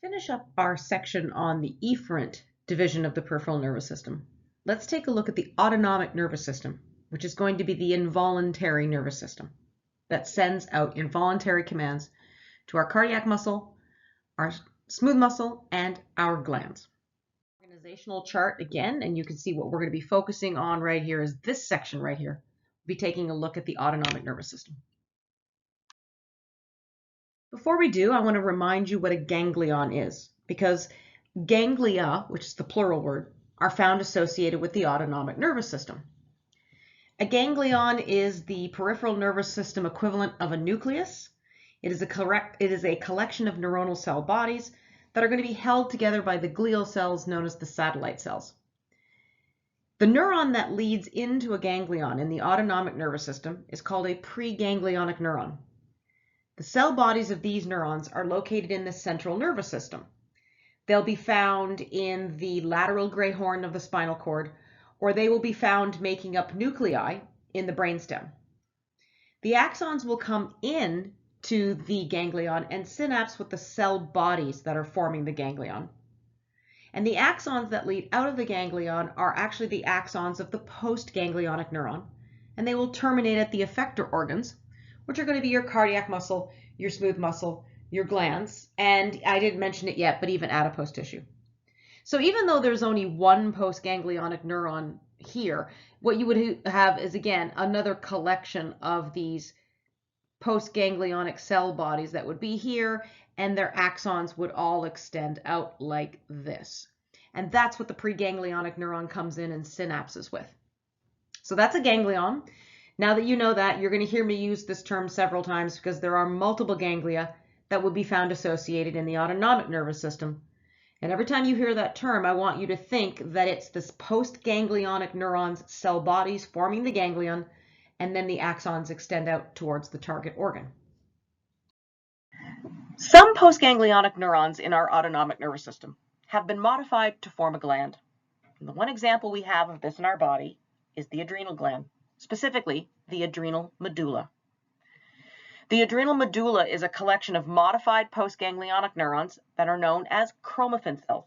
Finish up our section on the efferent division of the peripheral nervous system. Let's take a look at the autonomic nervous system, which is going to be the involuntary nervous system that sends out involuntary commands to our cardiac muscle, our smooth muscle, and our glands. Organizational chart again, and you can see what we're going to be focusing on right here is this section right here. We'll be taking a look at the autonomic nervous system. Before we do, I want to remind you what a ganglion is, because ganglia, which is the plural word, are found associated with the autonomic nervous system. A ganglion is the peripheral nervous system equivalent of a nucleus. It is a collection of neuronal cell bodies that are going to be held together by the glial cells known as the satellite cells. The neuron that leads into a ganglion in the autonomic nervous system is called a preganglionic neuron. The cell bodies of these neurons are located in the central nervous system. They'll be found in the lateral gray horn of the spinal cord, or they will be found making up nuclei in the brainstem. The axons will come in to the ganglion and synapse with the cell bodies that are forming the ganglion. And the axons that lead out of the ganglion are actually the axons of the postganglionic neuron, and they will terminate at the effector organs, which are going to be your cardiac muscle, your smooth muscle, your glands, and I didn't mention it yet, but even adipose tissue. So even though there's only one postganglionic neuron here, what you would have is, again, another collection of these postganglionic cell bodies that would be here, and their axons would all extend out like this. And that's what the preganglionic neuron comes in and synapses with. So that's a ganglion. Now that you know that, you're going to hear me use this term several times because there are multiple ganglia that will be found associated in the autonomic nervous system. And every time you hear that term, I want you to think that it's this postganglionic neurons cell bodies forming the ganglion, and then the axons extend out towards the target organ. Some postganglionic neurons in our autonomic nervous system have been modified to form a gland. And the one example we have of this in our body is the adrenal gland, specifically the adrenal medulla. The adrenal medulla is a collection of modified postganglionic neurons that are known as chromaffin cells.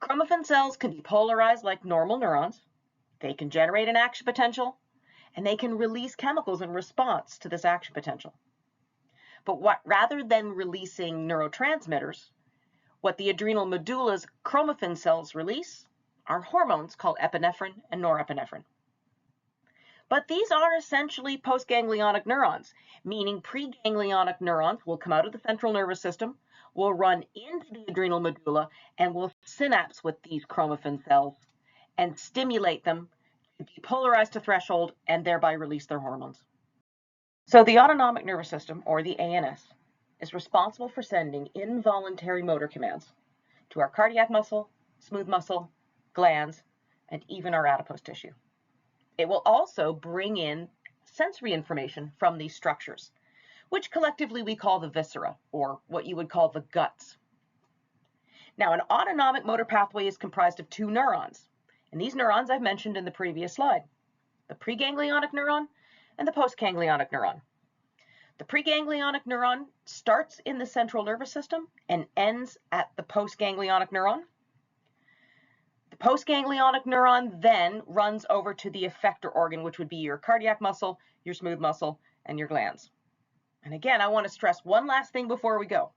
Chromaffin cells can be polarized like normal neurons. They can generate an action potential, and they can release chemicals in response to this action potential. But rather than releasing neurotransmitters, what the adrenal medulla's chromaffin cells release are hormones called epinephrine and norepinephrine. But these are essentially postganglionic neurons, meaning preganglionic neurons will come out of the central nervous system, will run into the adrenal medulla, and will synapse with these chromaffin cells and stimulate them to depolarize to threshold and thereby release their hormones. So the autonomic nervous system, or the ANS, is responsible for sending involuntary motor commands to our cardiac muscle, smooth muscle, glands, and even our adipose tissue. It will also bring in sensory information from these structures, which collectively we call the viscera, or what you would call the guts. Now, an autonomic motor pathway is comprised of two neurons, and these neurons I've mentioned in the previous slide, the preganglionic neuron and the postganglionic neuron. The preganglionic neuron starts in the central nervous system and ends at the postganglionic neuron. The postganglionic neuron then runs over to the effector organ, which would be your cardiac muscle, your smooth muscle, and your glands. And again, I want to stress one last thing before we go.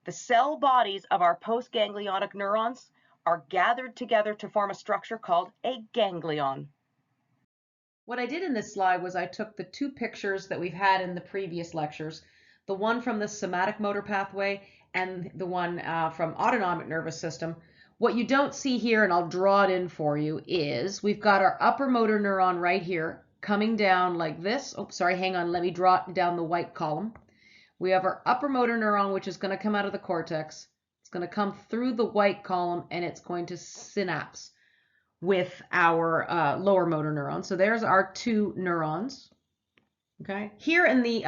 The cell bodies of our postganglionic neurons are gathered together to form a structure called a ganglion. What I did in this slide was I took the two pictures that we've had in the previous lectures, the one from the somatic motor pathway and the one from autonomic nervous system. What you don't see here, and I'll draw it in for you, is we've got our upper motor neuron right here coming down like this. Oh, sorry, hang on. Let me draw down the white column. We have our upper motor neuron, which is going to come out of the cortex. It's going to come through the white column, and it's going to synapse with our lower motor neuron. So there's our two neurons. Okay. Here in the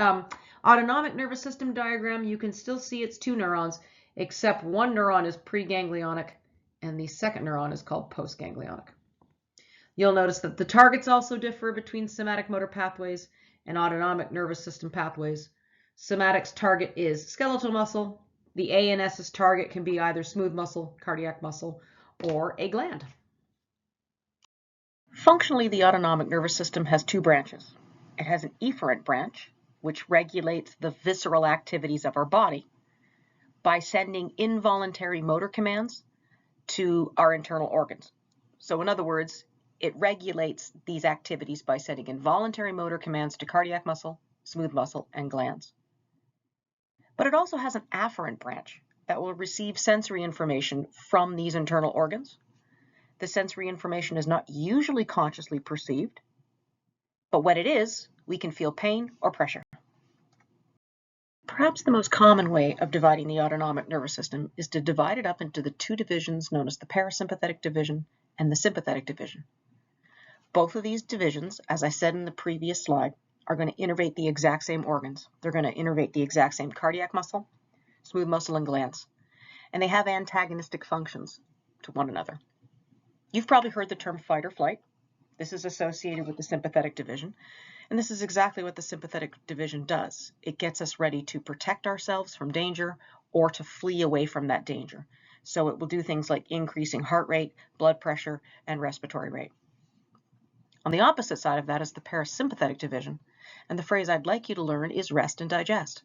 autonomic nervous system diagram, you can still see it's two neurons, except one neuron is preganglionic, and the second neuron is called postganglionic. You'll notice that the targets also differ between somatic motor pathways and autonomic nervous system pathways. Somatic's target is skeletal muscle, The ANS's target can be either smooth muscle, cardiac muscle, or a gland. Functionally, the autonomic nervous system has two branches. It has an efferent branch, which regulates the visceral activities of our body by sending involuntary motor commands to our internal organs. So in other words, it regulates these activities by sending involuntary motor commands to cardiac muscle, smooth muscle, and glands. But it also has an afferent branch that will receive sensory information from these internal organs. The sensory information is not usually consciously perceived, but when it is, we can feel pain or pressure. Perhaps the most common way of dividing the autonomic nervous system is to divide it up into the two divisions known as the parasympathetic division and the sympathetic division. Both of these divisions, as I said in the previous slide, are going to innervate the exact same organs. They're going to innervate the exact same cardiac muscle, smooth muscle, and glands. And they have antagonistic functions to one another. You've probably heard the term fight or flight. This is associated with the sympathetic division. And this is exactly what the sympathetic division does. It gets us ready to protect ourselves from danger or to flee away from that danger. So it will do things like increasing heart rate, blood pressure, and respiratory rate. On the opposite side of that is the parasympathetic division. And the phrase I'd like you to learn is rest and digest.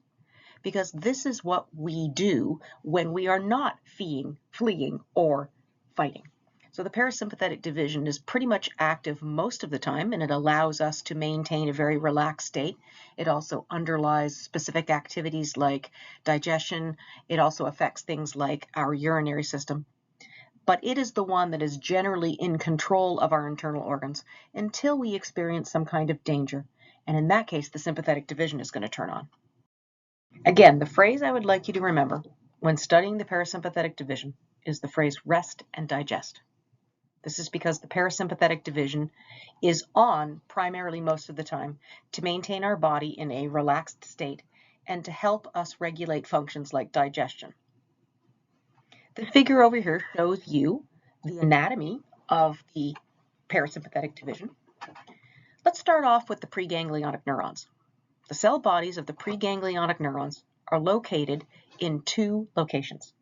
Because this is what we do when we are not fleeing, or fighting. So the parasympathetic division is pretty much active most of the time, and it allows us to maintain a very relaxed state. It also underlies specific activities like digestion. It also affects things like our urinary system. But it is the one that is generally in control of our internal organs until we experience some kind of danger. And in that case, the sympathetic division is going to turn on. Again, the phrase I would like you to remember when studying the parasympathetic division is the phrase rest and digest. This is because the parasympathetic division is on primarily most of the time to maintain our body in a relaxed state and to help us regulate functions like digestion. The figure over here shows you the anatomy of the parasympathetic division. Let's start off with the preganglionic neurons. The cell bodies of the preganglionic neurons are located in two locations.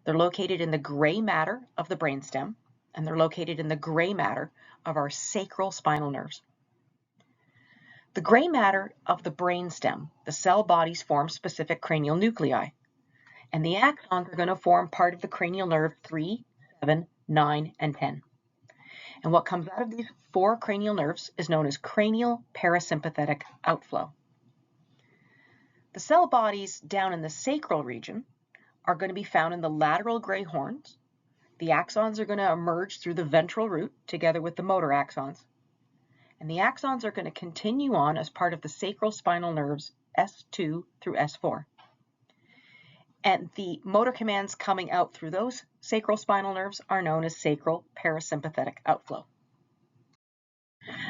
They're located in the gray matter of the brainstem, and they're located in the gray matter of our sacral spinal nerves. The gray matter of the brainstem, the cell bodies form specific cranial nuclei, and the axons are going to form part of the cranial nerve 3, 7, 9, and 10. And what comes out of these four cranial nerves is known as cranial parasympathetic outflow. The cell bodies down in the sacral region are going to be found in the lateral gray horns. The axons are going to emerge through the ventral root together with the motor axons. And the axons are going to continue on as part of the sacral spinal nerves S2 through S4. And the motor commands coming out through those sacral spinal nerves are known as sacral parasympathetic outflow.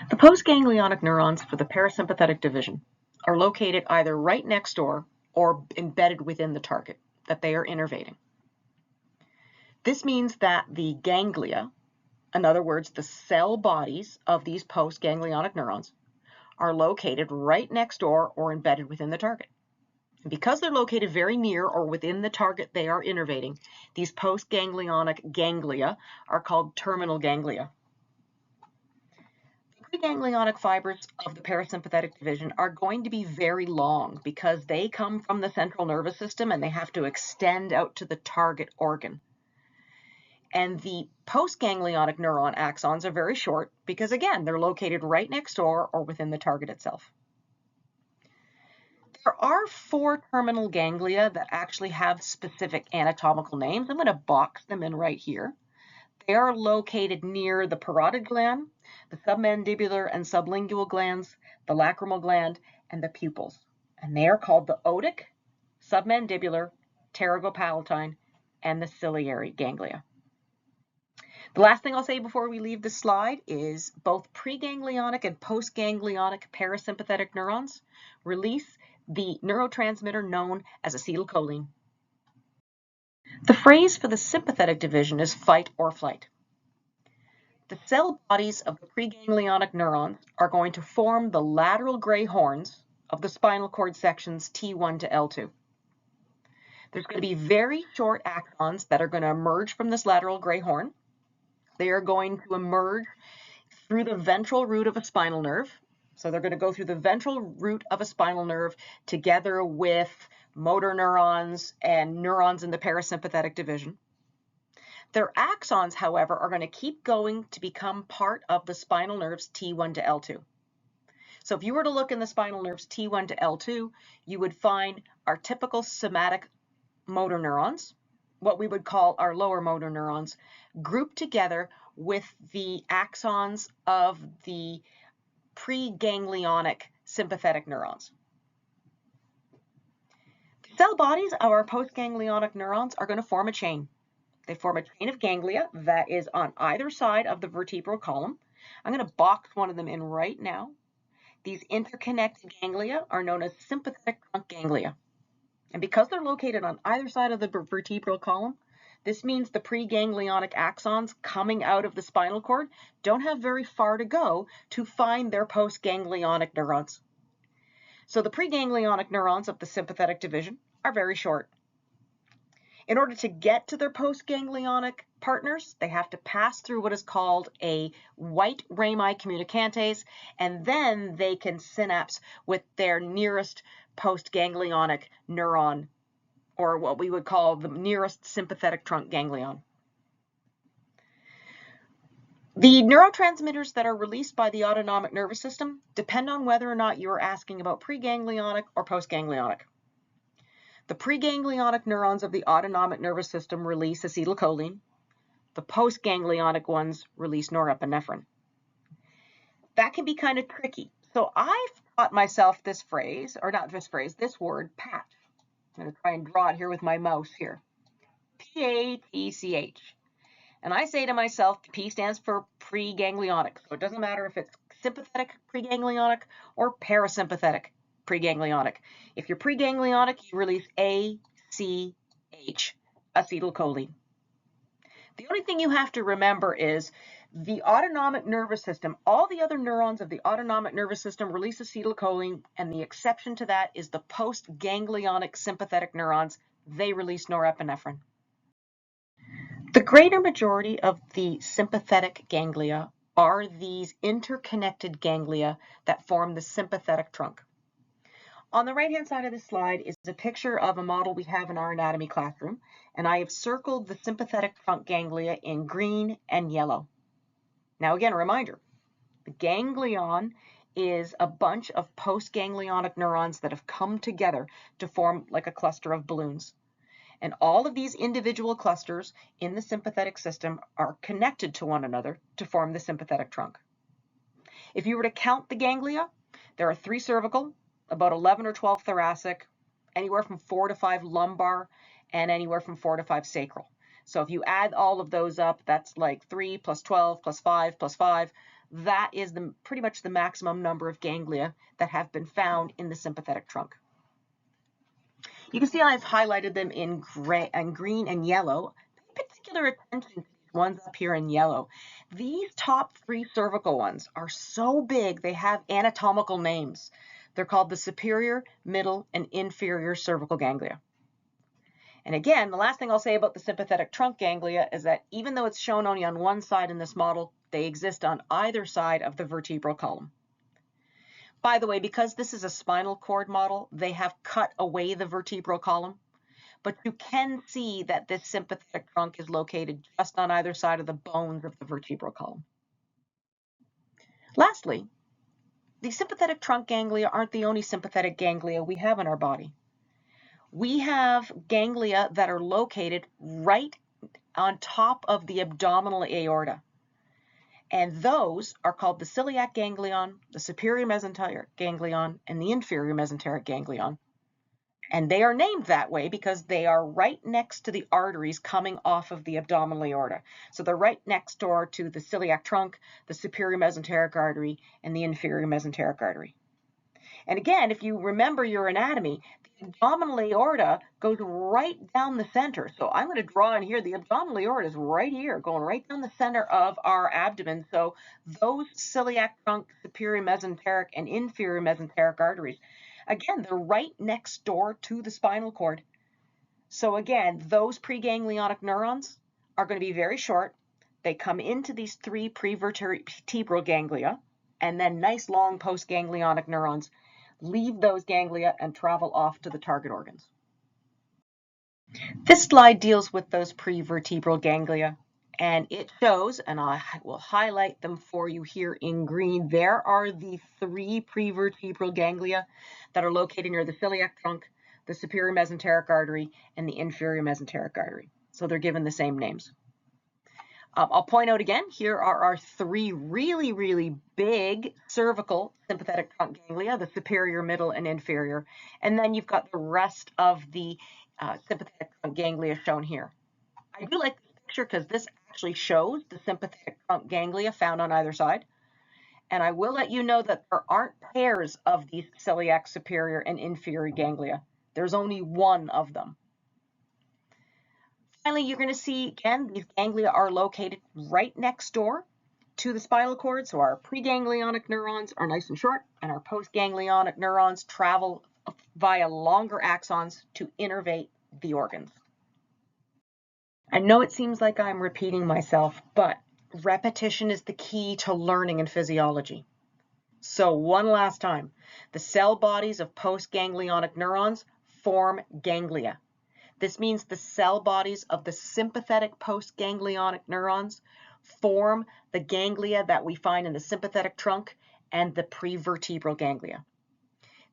The postganglionic neurons for the parasympathetic division are located either right next door or embedded within the target that they are innervating. This means that the ganglia, in other words, the cell bodies of these postganglionic neurons, are located right next door or embedded within the target. And because they're located very near or within the target they are innervating, these postganglionic ganglia are called terminal ganglia. The preganglionic fibers of the parasympathetic division are going to be very long because they come from the central nervous system and they have to extend out to the target organ. And the postganglionic neuron axons are very short because, again, they're located right next door or within the target itself. There are 4 terminal ganglia that actually have specific anatomical names. I'm going to box them in right here. They are located near the parotid gland, the submandibular and sublingual glands, the lacrimal gland, and the pupils. And they are called the otic, submandibular, pterygopalatine, and the ciliary ganglia. The last thing I'll say before we leave this slide is both preganglionic and postganglionic parasympathetic neurons release the neurotransmitter known as acetylcholine. The phrase for the sympathetic division is fight or flight. The cell bodies of the preganglionic neurons are going to form the lateral gray horns of the spinal cord sections T1 to L2. There's going to be very short axons that are going to emerge from this lateral gray horn. They are going to emerge through the ventral root of a spinal nerve. So they're going to go through the ventral root of a spinal nerve together with motor neurons and neurons in the parasympathetic division. Their axons, however, are going to keep going to become part of the spinal nerves T1 to L2. So if you were to look in the spinal nerves T1 to L2, you would find our typical somatic motor neurons, what we would call our lower motor neurons, grouped together with the axons of the preganglionic sympathetic neurons. The cell bodies of our postganglionic neurons are going to form a chain. They form a chain of ganglia that is on either side of the vertebral column. I'm going to box one of them in right now. These interconnected ganglia are known as sympathetic trunk ganglia. And because they're located on either side of the vertebral column, this means the preganglionic axons coming out of the spinal cord don't have very far to go to find their postganglionic neurons. So the preganglionic neurons of the sympathetic division are very short. In order to get to their postganglionic partners, they have to pass through what is called a white rami communicantase, and then they can synapse with their nearest postganglionic neuron, or what we would call the nearest sympathetic trunk ganglion. The neurotransmitters that are released by the autonomic nervous system depend on whether or not you are asking about preganglionic or postganglionic. The preganglionic neurons of the autonomic nervous system release acetylcholine. The postganglionic ones release norepinephrine. That can be kind of tricky. So I've taught myself this phrase, or not this phrase, this word, patch. I'm going to try and draw it here with my mouse here. P-A-T-C-H. And I say to myself, P stands for preganglionic. So it doesn't matter if it's sympathetic preganglionic or parasympathetic preganglionic. If you're preganglionic, you release ACH, acetylcholine. The only thing you have to remember is the autonomic nervous system, all the other neurons of the autonomic nervous system release acetylcholine, and the exception to that is the postganglionic sympathetic neurons. They release norepinephrine. The greater majority of the sympathetic ganglia are these interconnected ganglia that form the sympathetic trunk. On the right-hand side of this slide is a picture of a model we have in our anatomy classroom, and I have circled the sympathetic trunk ganglia in green and yellow. Now again, a reminder, the ganglion is a bunch of postganglionic neurons that have come together to form like a cluster of balloons. And all of these individual clusters in the sympathetic system are connected to one another to form the sympathetic trunk. If you were to count the ganglia, there are 3 cervical, about 11 or 12 thoracic, anywhere from 4 to 5 lumbar, and anywhere from 4 to 5 sacral. So if you add all of those up, that's like 3 plus 12 plus 5 plus 5. That is pretty much the maximum number of ganglia that have been found in the sympathetic trunk. You can see I've highlighted them in gray and green and yellow. Pay particular attention to these ones up here in yellow. These top 3 cervical ones are so big they have anatomical names. They're called the superior, middle, and inferior cervical ganglia. And again, the last thing I'll say about the sympathetic trunk ganglia is that even though it's shown only on one side in this model, they exist on either side of the vertebral column. By the way, because this is a spinal cord model, they have cut away the vertebral column, but you can see that this sympathetic trunk is located just on either side of the bones of the vertebral column. Lastly, the sympathetic trunk ganglia aren't the only sympathetic ganglia we have in our body. We have ganglia that are located right on top of the abdominal aorta. And those are called the celiac ganglion, the superior mesenteric ganglion, and the inferior mesenteric ganglion. And they are named that way because they are right next to the arteries coming off of the abdominal aorta. So they're right next door to the celiac trunk, the superior mesenteric artery, and the inferior mesenteric artery. And again, if you remember your anatomy, the abdominal aorta goes right down the center. So I'm going to draw in here, the abdominal aorta is right here, going right down the center of our abdomen. So those celiac trunk, superior mesenteric, and inferior mesenteric arteries, again, they're right next door to the spinal cord. So again, those preganglionic neurons are going to be very short. They come into these 3 prevertebral ganglia, and then nice long postganglionic neurons leave those ganglia and travel off to the target organs. This slide deals with those prevertebral ganglia, and it shows, and I will highlight them for you here in green, there are the 3 prevertebral ganglia that are located near the celiac trunk, the superior mesenteric artery, and the inferior mesenteric artery. So they're given the same names. I'll point out again, here are our 3 really, really big cervical sympathetic trunk ganglia, the superior, middle, and inferior. And then you've got the rest of the sympathetic trunk ganglia shown here. I do like this picture because this actually shows the sympathetic trunk ganglia found on either side. And I will let you know that there aren't pairs of these celiac superior and inferior ganglia. There's only one of them. Finally, you're going to see, again, these ganglia are located right next door to the spinal cord. So our preganglionic neurons are nice and short, and our postganglionic neurons travel via longer axons to innervate the organs. I know it seems like I'm repeating myself, but repetition is the key to learning in physiology. So one last time, the cell bodies of postganglionic neurons form ganglia. This means the cell bodies of the sympathetic postganglionic neurons form the ganglia that we find in the sympathetic trunk and the prevertebral ganglia.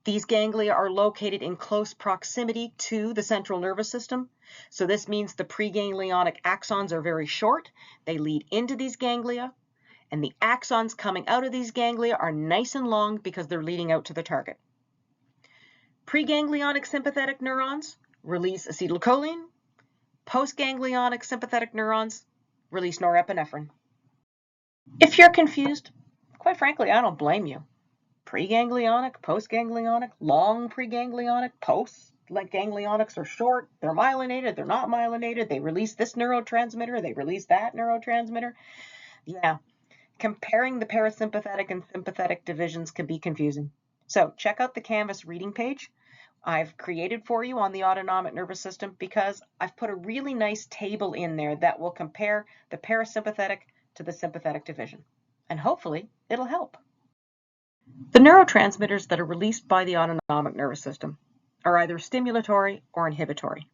These ganglia are located in close proximity to the central nervous system. So this means the preganglionic axons are very short. They lead into these ganglia, and the axons coming out of these ganglia are nice and long because they're leading out to the target. Preganglionic sympathetic neurons release acetylcholine. Postganglionic sympathetic neurons release norepinephrine. If you're confused, quite frankly, I don't blame you. Preganglionic, postganglionic, long preganglionic, post-ganglionics are short, they're myelinated, they're not myelinated, they release this neurotransmitter, they release that neurotransmitter. Yeah, comparing the parasympathetic and sympathetic divisions can be confusing. So check out the Canvas reading page I've created for you on the autonomic nervous system, because I've put a really nice table in there that will compare the parasympathetic to the sympathetic division. And hopefully it'll help. The neurotransmitters that are released by the autonomic nervous system are either stimulatory or inhibitory.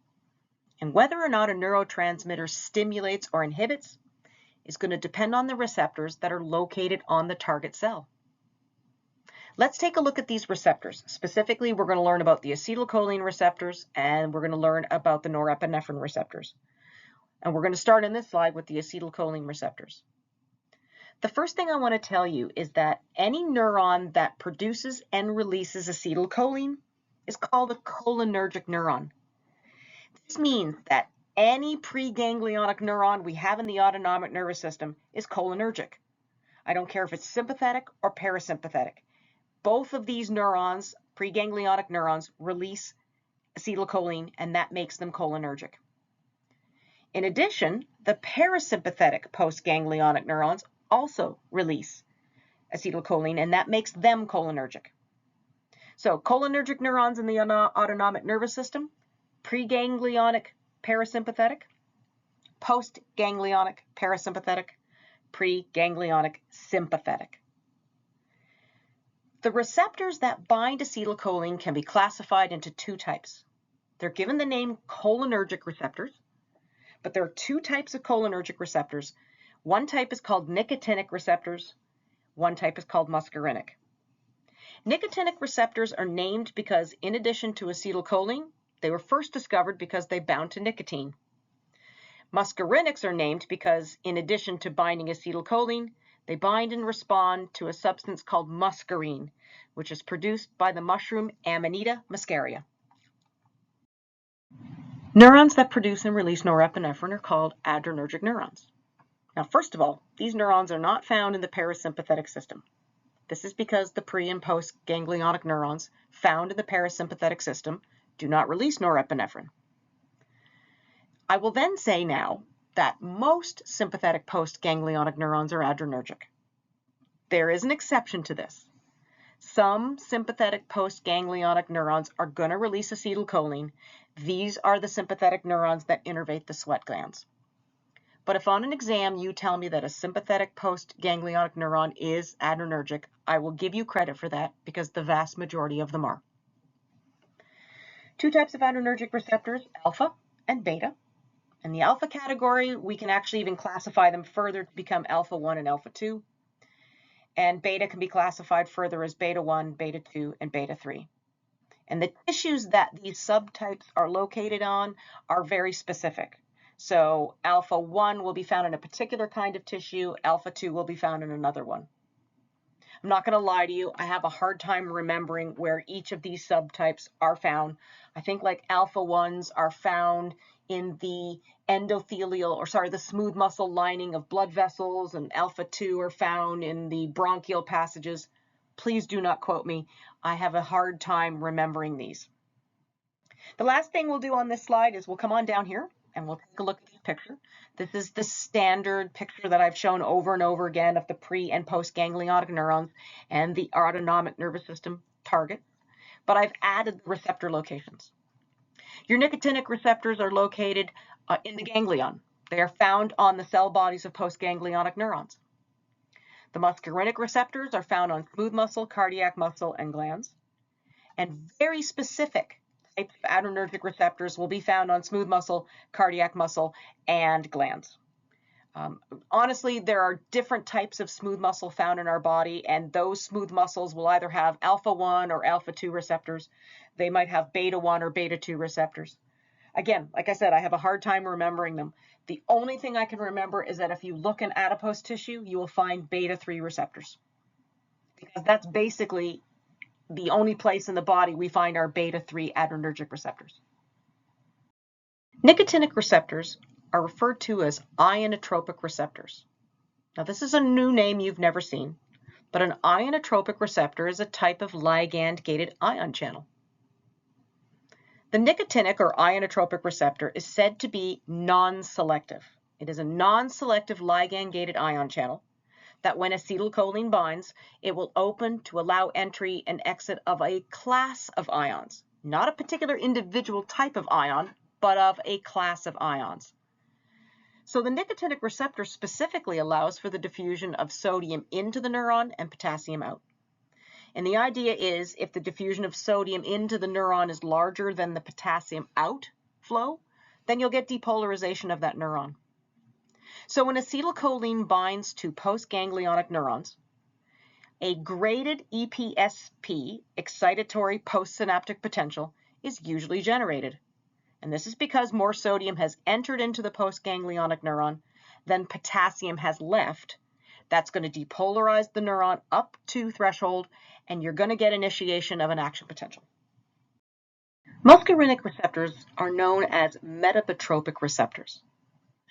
And whether or not a neurotransmitter stimulates or inhibits is going to depend on the receptors that are located on the target cell. Let's take a look at these receptors. Specifically, we're going to learn about the acetylcholine receptors, and we're going to learn about the norepinephrine receptors. And we're going to start in this slide with the acetylcholine receptors. The first thing I want to tell you is that any neuron that produces and releases acetylcholine is called a cholinergic neuron. This means that any preganglionic neuron we have in the autonomic nervous system is cholinergic. I don't care if it's sympathetic or parasympathetic. Both of these neurons, preganglionic neurons, release acetylcholine, and that makes them cholinergic. In addition, the parasympathetic postganglionic neurons also release acetylcholine, and that makes them cholinergic. So cholinergic neurons in the autonomic nervous system, preganglionic parasympathetic, postganglionic parasympathetic, preganglionic sympathetic. The receptors that bind acetylcholine can be classified into 2 types. They're given the name cholinergic receptors, but there are 2 types of cholinergic receptors. One type is called nicotinic receptors. One type is called muscarinic. Nicotinic receptors are named because, in addition to acetylcholine, they were first discovered because they bound to nicotine. Muscarinics are named because, in addition to binding acetylcholine, they bind and respond to a substance called muscarine, which is produced by the mushroom Amanita muscaria. Neurons that produce and release norepinephrine are called adrenergic neurons. Now, first of all, these neurons are not found in the parasympathetic system. This is because the pre- and post-ganglionic neurons found in the parasympathetic system do not release norepinephrine. I will then say now that most sympathetic postganglionic neurons are adrenergic. There is an exception to this. Some sympathetic postganglionic neurons are going to release acetylcholine These are the sympathetic neurons that innervate the sweat glands. But if on an exam you tell me that a sympathetic postganglionic neuron is adrenergic, I will give you credit for that because the vast majority of them are. Two types of adrenergic receptors, alpha and beta. In the alpha category, we can actually even classify them further to become alpha 1 and alpha 2. And beta can be classified further as beta 1, beta 2, and beta 3. And the tissues that these subtypes are located on are very specific. So alpha 1 will be found in a particular kind of tissue, alpha 2 will be found in another one. I'm not going to lie to you, I have a hard time remembering where each of these subtypes are found. I think like alpha 1s are found in the the smooth muscle lining of blood vessels, and alpha 2 are found in the bronchial passages. Please do not quote me. I have a hard time remembering these. The last thing we'll do on this slide is we'll come on down here and we'll take a look at this picture. This is the standard picture that I've shown over and over again of the pre- and post-ganglionic neurons and the autonomic nervous system targets, but I've added the receptor locations. Your nicotinic receptors are located in the ganglion. They are found on the cell bodies of postganglionic neurons. The muscarinic receptors are found on smooth muscle, cardiac muscle, and glands. And very specific types of adrenergic receptors will be found on smooth muscle, cardiac muscle, and glands. Honestly, there are different types of smooth muscle found in our body, and those smooth muscles will either have alpha 1 or alpha 2 receptors. They might have beta 1 or beta 2 receptors. Again, like I said, I have a hard time remembering them. The only thing I can remember is that if you look in adipose tissue, you will find beta 3 receptors, because that's basically the only place in the body we find our beta 3 adrenergic receptors. Nicotinic receptors are referred to as ionotropic receptors. Now, this is a new name you've never seen, but an ionotropic receptor is a type of ligand-gated ion channel. The nicotinic or ionotropic receptor is said to be non-selective. It is a non-selective ligand-gated ion channel that when acetylcholine binds, it will open to allow entry and exit of a class of ions, not a particular individual type of ion, but of a class of ions. So the nicotinic receptor specifically allows for the diffusion of sodium into the neuron and potassium out. And the idea is if the diffusion of sodium into the neuron is larger than the potassium outflow, then you'll get depolarization of that neuron. So when acetylcholine binds to postganglionic neurons, a graded EPSP, excitatory postsynaptic potential, is usually generated. And this is because more sodium has entered into the postganglionic neuron than potassium has left. That's going to depolarize the neuron up to threshold, and you're going to get initiation of an action potential. Muscarinic receptors are known as metabotropic receptors.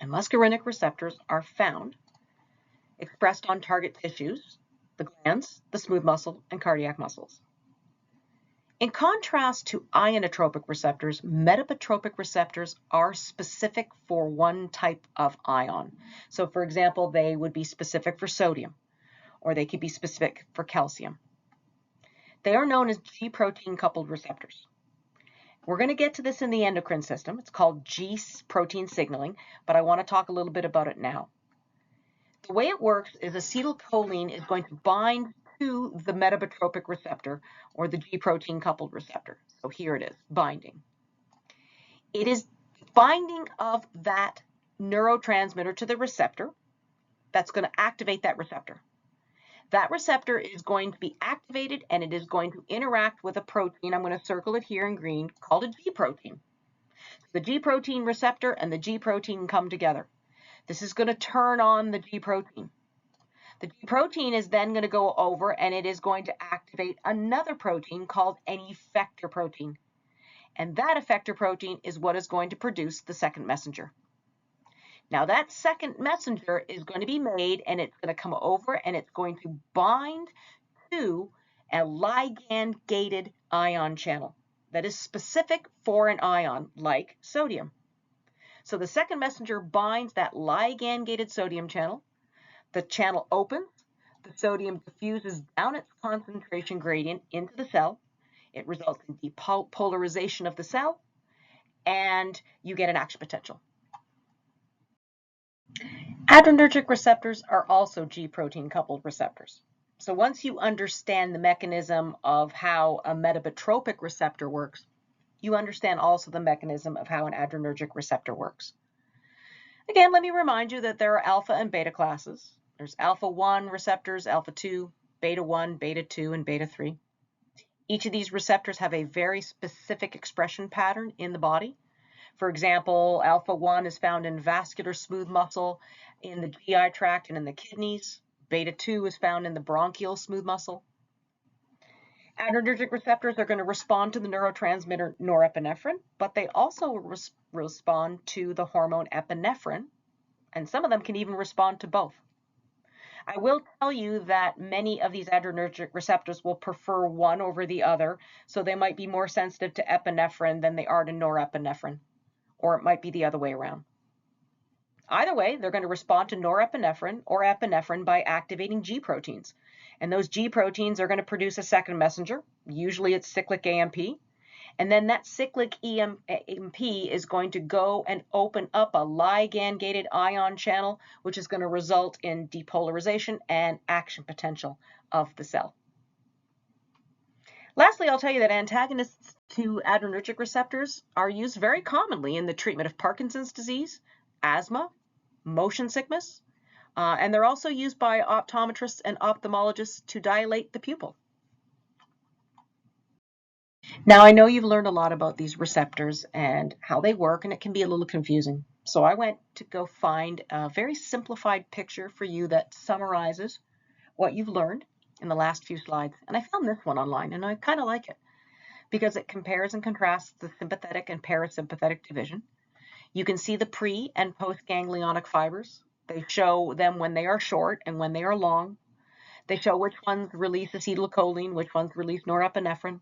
And muscarinic receptors are found expressed on target tissues, the glands, the smooth muscle, and cardiac muscles. In contrast to ionotropic receptors, metabotropic receptors are specific for one type of ion. So for example, they would be specific for sodium, or they could be specific for calcium. They are known as G protein coupled receptors. We're going to get to this in the endocrine system. It's called G protein signaling, but I want to talk a little bit about it now. The way it works is acetylcholine is going to bind to the metabotropic receptor, or the G protein coupled receptor. So here it is, binding. It is binding of that neurotransmitter to the receptor that's going to activate that receptor. That receptor is going to be activated and it is going to interact with a protein. I'm going to circle it here in green, called a G protein. The G protein receptor and the G protein come together. This is going to turn on the G protein. The G protein is then going to go over and it is going to activate another protein called an effector protein. And that effector protein is what is going to produce the second messenger. Now that second messenger is going to be made and it's going to come over and it's going to bind to a ligand-gated ion channel that is specific for an ion like sodium. So the second messenger binds that ligand-gated sodium channel. The channel opens, the sodium diffuses down its concentration gradient into the cell. It results in depolarization of the cell, and you get an action potential. Adrenergic receptors are also G protein coupled receptors. So once you understand the mechanism of how a metabotropic receptor works, you understand also the mechanism of how an adrenergic receptor works. Again, let me remind you that there are alpha and beta classes. There's alpha 1 receptors, alpha 2, beta 1, beta 2, and beta 3. Each of these receptors have a very specific expression pattern in the body. For example, alpha 1 is found in vascular smooth muscle in the GI tract and in the kidneys. Beta 2 is found in the bronchial smooth muscle. Adrenergic receptors are going to respond to the neurotransmitter norepinephrine, but they also respond to the hormone epinephrine, and some of them can even respond to both. I will tell you that many of these adrenergic receptors will prefer one over the other, so they might be more sensitive to epinephrine than they are to norepinephrine, or it might be the other way around. Either way, they're going to respond to norepinephrine or epinephrine by activating G proteins. And those G proteins are going to produce a second messenger. Usually it's cyclic AMP. And then that cyclic AMP is going to go and open up a ligand-gated ion channel, which is going to result in depolarization and action potential of the cell. Lastly, I'll tell you that antagonists to adrenergic receptors are used very commonly in the treatment of Parkinson's disease, asthma, motion sickness, and they're also used by optometrists and ophthalmologists to dilate the pupil. Now, I know you've learned a lot about these receptors and how they work, and it can be a little confusing. So I went to go find a very simplified picture for you that summarizes what you've learned in the last few slides. And I found this one online, and I kind of like it because it compares and contrasts the sympathetic and parasympathetic division. You can see the pre- and post-ganglionic fibers. They show them when they are short and when they are long. They show which ones release acetylcholine, which ones release norepinephrine.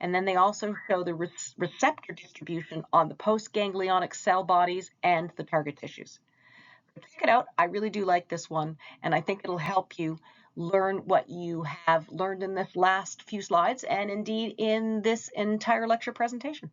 And then they also show the receptor distribution on the post-ganglionic cell bodies and the target tissues. Check it out. I really do like this one, and I think it'll help you learn what you have learned in this last few slides and indeed in this entire lecture presentation.